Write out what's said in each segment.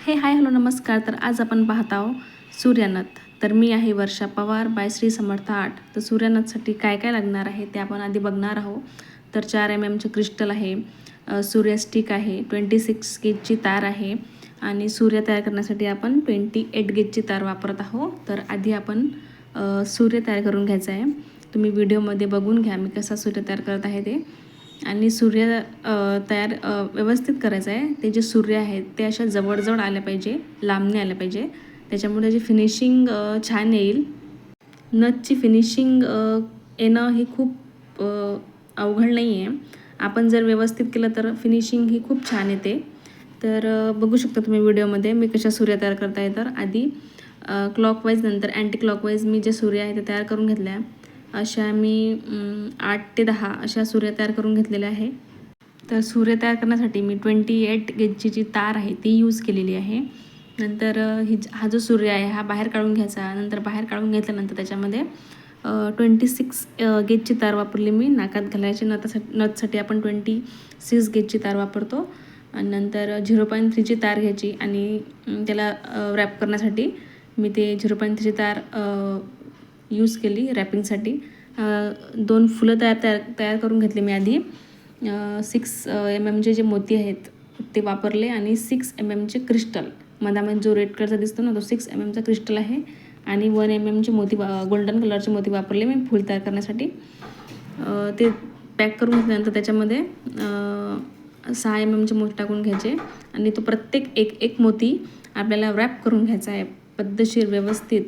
Hi hello नमस्कार. तर आज आपण पाहत आहोत सूर्यनथ. तर मी आहे वर्षा पवार बाय श्री समर्थ आर्ट. तर सूर्यनथसाठी काय काय लागणार आहे ते आपण आधी बघणार आहोत. तर 4 mm क्रिस्टल आहे, सूर्य स्टिक आहे, 26 गेजची तार आहे आणि सूर्य तयार करण्यासाठी आपण 28 गेजची तार वापरत आहोत. तर आधी आपण सूर्य तयार करून घ्यायचा आहे. तुम्ही व्हिडिओमध्ये बघून घ्या मी कसा सूर्य तयार करत आहे ते. आणि सूर्य तयार व्यवस्थित करायचं आहे. ते जे सूर्य आहेत ते अशा जवळजवळ आल्या पाहिजे, लांब नाही आल्या पाहिजे. त्याच्यामुळे त्याची फिनिशिंग छान येईल. नथची फिनिशिंग येणं हे खूप अवघड नाही आहे. आपण जर व्यवस्थित केलं तर फिनिशिंग ही खूप छान येते. तर बघू शकता तुम्ही व्हिडिओमध्ये मी कशा सूर्य तयार करत आहे. तर आधी क्लॉकवाईज नंतर अँटी क्लॉकवाईज मी जे सूर्य आहे ते तयार करून घेतल्या. अशा मी 8 ते 10 अशा सूर्य तयार करून घेतलेल्या आहे. तर सूर्य तयार करण्यासाठी मी 28 गेजची जी तार आहे ती यूज केलेली आहे. नंतर हा जो सूर्य आहे हा बाहेर काढून घ्यायचा. नंतर बाहेर काढून घेतल्यानंतर त्याच्यामध्ये 26 गेजची तार वापरली मी. नाकात घालायची नथसाठी आपण 26 गेजची तार वापरतो. आणि नंतर 0.3ची तार घ्यायची आणि त्याला रॅप करण्यासाठी मी ते 0.3ची तार यूज केली रॅपिंगसाठी. 2 फुलं तयार करून घेतली मी आधी. 6 mmचे जे मोती आहेत ते वापरले आणि 6 mmचे क्रिस्टल मधामध्ये जो रेड कलरचा दिसतो ना तो 6 mmचा क्रिस्टल आहे. आणि 1 mmचे मोती गोल्डन कलरचे मोती वापरले मी फूल तयार करण्यासाठी. ते पॅक करून घेतल्यानंतर त्याच्यामध्ये 6 mmचे मोती टाकून घ्यायचे आणि तो प्रत्येक एक मोती आपल्याला रॅप करून घ्यायचा आहे पद्धतशीर व्यवस्थित,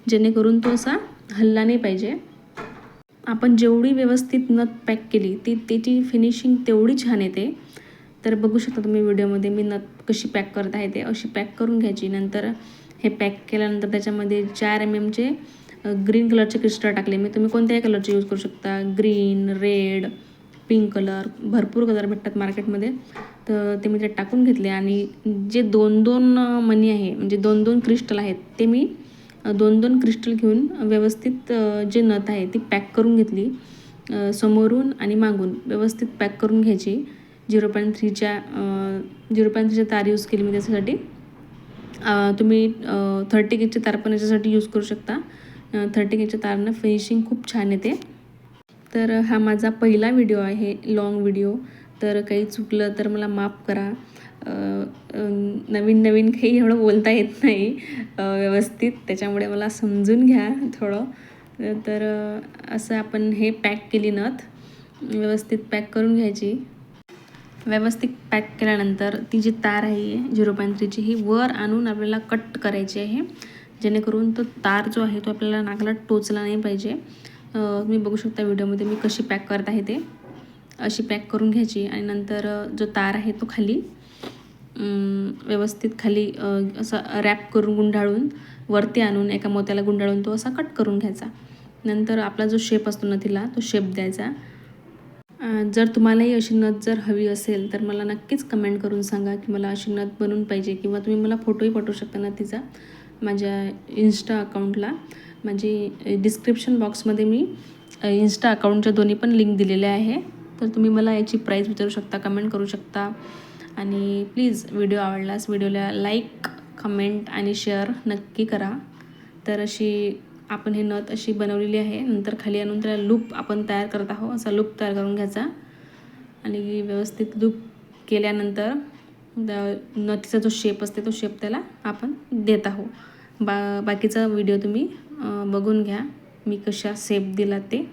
जेणेकरून तो असा हलला नाही पाहिजे. आपण जेवढी व्यवस्थित नथ पॅक केली त्याची फिनिशिंग तेवढी छान येते. तर बघू शकता तुम्ही व्हिडिओमध्ये मी नथ कशी पॅक करत आहे ते. अशी पॅक करून घ्यायची. नंतर हे पॅक केल्यानंतर त्याच्यामध्ये 4 mmचे ग्रीन कलरचे क्रिस्टल टाकले मी. तुम्ही कोणत्याही कलरचे यूज करू शकता. ग्रीन, रेड, पिंक कलर, भरपूर कलर भेटतात मार्केटमध्ये. तर ते मी त्यात टाकून घेतले आणि जे 2-2 मणी आहे म्हणजे 2-2 क्रिस्टल आहेत ते मी 2-2 क्रिस्टल घेऊन व्यवस्थित जे नथ आहे ती पॅक करून घेतली. समोरून आणि मागून व्यवस्थित पॅक करून घ्यायची. 0.3च्या तार यूज केली मी त्याच्यासाठी. तुम्ही 30 गेजची तार पण याच्यासाठी यूज करू शकता. 30 गेजच्या तारनं फिनिशिंग खूप छान येते. तर हा माझा पहिला व्हिडिओ आहे, लाँग व्हिडिओ. तर काही चुकलं तर मला माफ करा. नवीन काही एवढं बोलता येत नाही व्यवस्थित, त्याच्यामुळे मला समजून घ्या थोडं. तर असं आपण हे पॅक केली नथ व्यवस्थित पॅक करून घ्यायची. व्यवस्थित पॅक केल्यानंतर ती जी तार आहे 0.3ची ही वर आणून आपल्याला कट करायची आहे, जेणेकरून तो तार जो आहे तो आपल्याला नाकाला टोचला नाही पाहिजे. तुम्ही बघू शकता व्हिडिओमध्ये मी कशी पॅक करत आहे ते. अशी पॅक करून घ्यायची आणि नंतर जो तार आहे तो खाली व्यवस्थित खाली असं रॅप करून गुंडाळून वरती आणून एका मोत्याला गुंडाळून तो असा कट करून घ्यायचा. नंतर आपला जो शेप असतो नथीला तो शेप द्यायचा. जर तुम्हालाही अशी नथ जर हवी असेल तर मला नक्कीच कमेंट करून सांगा की मला अशी नथ बनवून पाहिजे, किंवा तुम्ही मला फोटोही पाठवू शकता नथीचा माझ्या इन्स्टा अकाउंटला. माझी डिस्क्रिप्शन बॉक्समध्ये मी इन्स्टा अकाउंटच्या दोन्ही पण लिंक दिलेल्या आहे. तर तुम्ही मला याची प्राईस विचारू शकता, कमेंट करू शकता. आणि प्लीज व्हिडिओ आवडल्यास व्हिडिओला लाईक, कमेंट आणि शेअर नक्की करा. तर अशी आपण हे नथ अशी बनवलेली आहे. नंतर खाली आणून त्याला लूप आपण तयार करत आहोत. असा लूप तयार करून घ्यायचा आणि व्यवस्थित लूप केल्यानंतर नथीचा जो शेप असते तो शेप त्याला आपण देत आहोत. बाकीचा व्हिडिओ तुम्ही बघून घ्या मी कशा शेप दिला ते.